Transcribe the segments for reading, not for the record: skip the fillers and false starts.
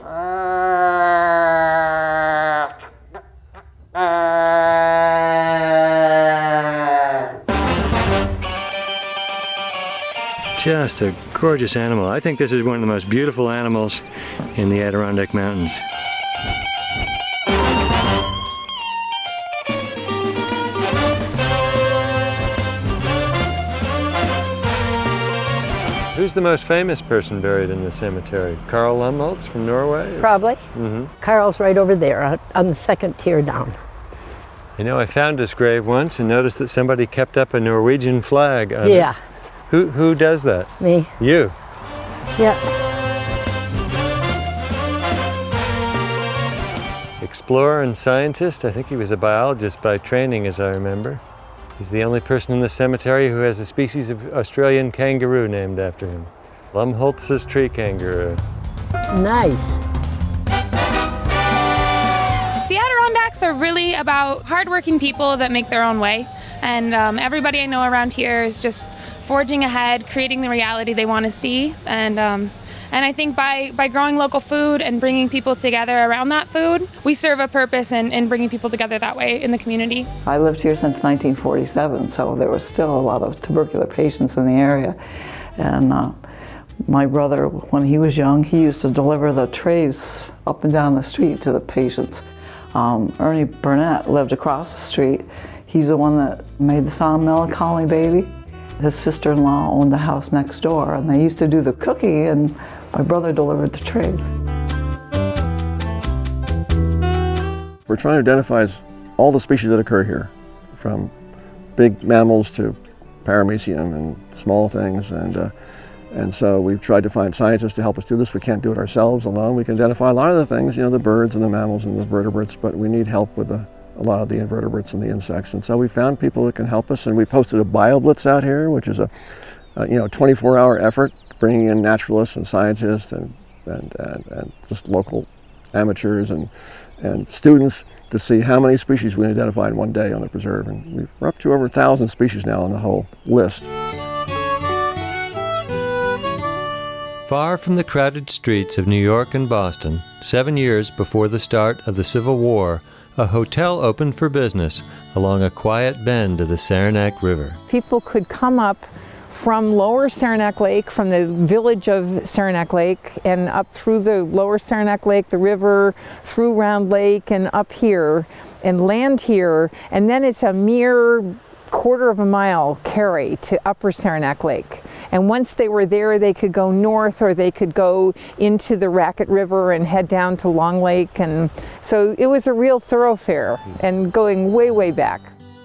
Just a gorgeous animal. I think this is one of the most beautiful animals in the Adirondack Mountains. Who's the most famous person buried in this cemetery? Carl Lumholtz from Norway? Probably. Carl's right over there on the second tier down. You know, I found this grave once and noticed that somebody kept up a Norwegian flag on it. Yeah. Who does that? Me. You? Yeah. Explorer and scientist. I think he was a biologist by training, as I remember. He's the only person in the cemetery who has a species of Australian kangaroo named after him. Lumholtz's tree kangaroo. Nice. The Adirondacks are really about hardworking people that make their own way. And everybody I know around here is just forging ahead, creating the reality they want to see. And I think by growing local food and bringing people together around that food, we serve a purpose in bringing people together that way in the community. I lived here since 1947, so there was still a lot of tubercular patients in the area. And my brother, when he was young, he used to deliver the trays up and down the street to the patients. Ernie Burnett lived across the street. He's the one that made the song Melancholy Baby. His sister-in-law owned the house next door, and they used to do the cooking, and my brother delivered the trays. We're trying to identify all the species that occur here, from big mammals to paramecium and small things, and so we've tried to find scientists to help us do this. We can't do it ourselves alone. We can identify a lot of the things, you know, the birds and the mammals and the vertebrates, but we need help with a lot of the invertebrates and the insects. And so we found people that can help us, and we posted a BioBlitz out here, which is a 24-hour effort, bringing in naturalists and scientists and just local amateurs and students to see how many species we identified in one day on the preserve. And we're up to over 1,000 species now on the whole list. Far from the crowded streets of New York and Boston, 7 years before the start of the Civil War, a hotel opened for business along a quiet bend of the Saranac River. People could come up from lower Saranac Lake, from the village of Saranac Lake, and up through the lower Saranac Lake, the river, through Round Lake, and up here, and land here, and then it's a mere quarter of a mile carry to upper Saranac Lake. And once they were there, they could go north, or they could go into the Racket River and head down to Long Lake. And so it was a real thoroughfare, and going way, way back.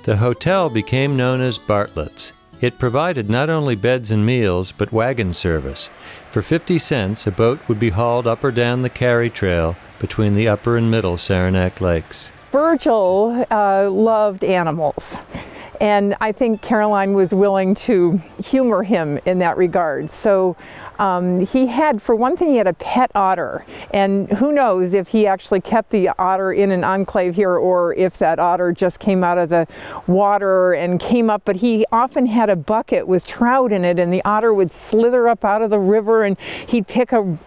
The hotel became known as Bartlett's. It provided not only beds and meals, but wagon service. For 50 cents, a boat would be hauled up or down the Carry Trail between the upper and middle Saranac Lakes. Virgil loved animals. And I think Caroline was willing to humor him in that regard. So he had, for one thing, he had a pet otter. And who knows if he actually kept the otter in an enclave here, or if that otter just came out of the water and came up. But he often had a bucket with trout in it, and the otter would slither up out of the river, and he'd pick a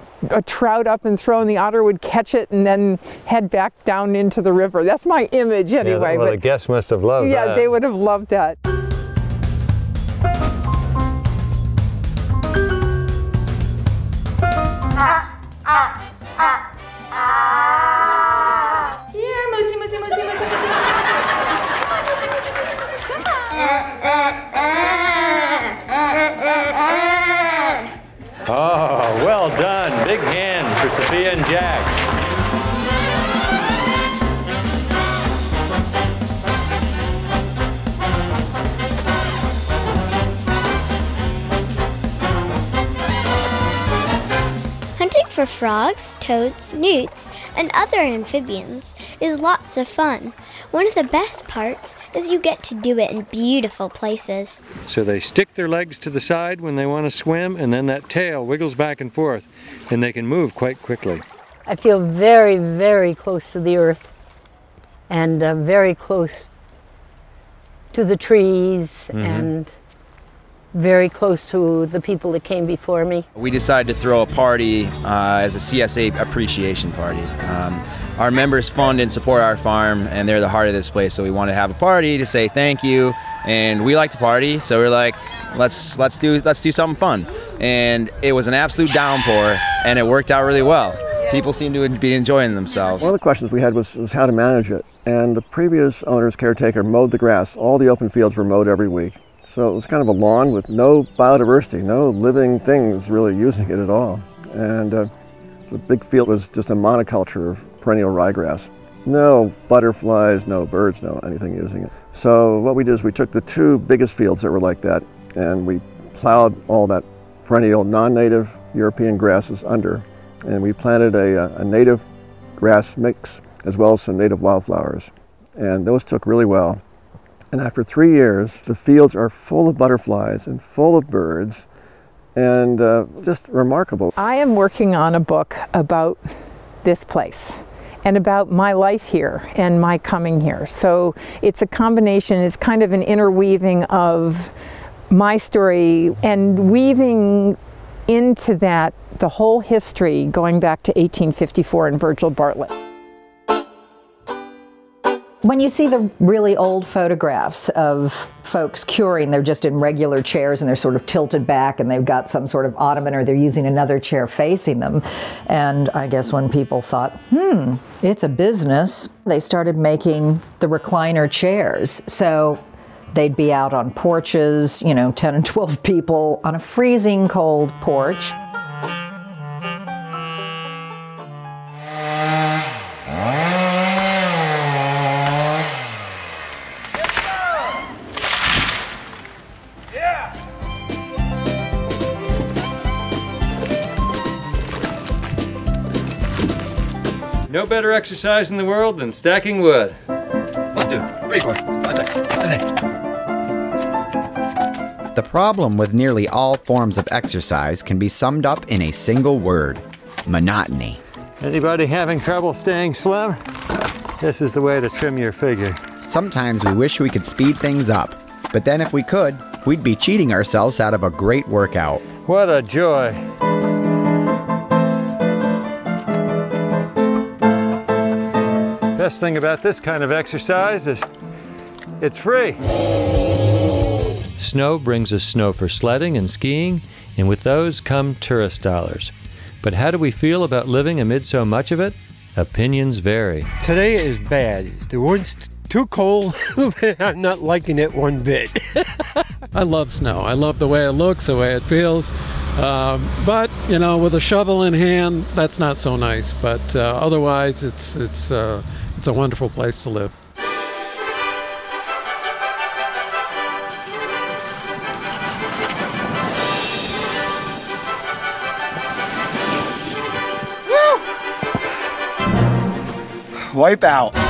trout up and throw, and the otter would catch it and then head back down into the river. That's my image anyway. Yeah, well, the guests must have loved that. Yeah, they would have loved that. Here, Moosey, Moosey, Moosey, Moosey, Moosey. Come on, Oh, well done. Big hand for Sophia and Jack. Hunting for frogs, toads, newts, and other amphibians is lots of fun. One of the best parts is you get to do it in beautiful places. So they stick their legs to the side when they want to swim, and then that tail wiggles back and forth, and they can move quite quickly. I feel very, very close to the earth, and very close to the trees, and very close to the people that came before me. We decided to throw a party as a CSA appreciation party. Our members fund and support our farm, and they're the heart of this place, so we wanted to have a party to say thank you, and we like to party, so we're like, let's do something fun. And it was an absolute downpour, and it worked out really well. People seem to be enjoying themselves. One of the questions we had was how to manage it, and the previous owner's caretaker mowed the grass. All the open fields were mowed every week. So it was kind of a lawn with no biodiversity, no living things really using it at all. And the big field was just a monoculture of perennial ryegrass. No butterflies, no birds, no anything using it. So what we did is we took the two biggest fields that were like that, and we plowed all that perennial non-native European grasses under, and we planted a native grass mix as well as some native wildflowers. And those took really well. And after 3 years, the fields are full of butterflies and full of birds, and it's just remarkable. I am working on a book about this place and about my life here and my coming here. So it's a combination, it's kind of an interweaving of my story and weaving into that the whole history going back to 1854 and Virgil Bartlett. When you see the really old photographs of folks curing, they're just in regular chairs and they're sort of tilted back and they've got some sort of ottoman or they're using another chair facing them. And I guess when people thought, it's a business, they started making the recliner chairs. So they'd be out on porches, 10 and 12 people on a freezing cold porch. No better exercise in the world than stacking wood. 1, 2, 3, 4, 5, 6, 7, 8. The problem with nearly all forms of exercise can be summed up in a single word: monotony. Anybody having trouble staying slim? This is the way to trim your figure. Sometimes we wish we could speed things up, but then if we could, we'd be cheating ourselves out of a great workout. What a joy. Best thing about this kind of exercise is it's free. Snow brings us snow for sledding and skiing, and with those come tourist dollars. But how do we feel about living amid so much of it? Opinions vary. Today is bad. The wind's too cold. I'm not liking it one bit. I love snow. I love the way it looks, the way it feels. But with a shovel in hand, that's not so nice. But otherwise, it's a wonderful place to live. Wipe out.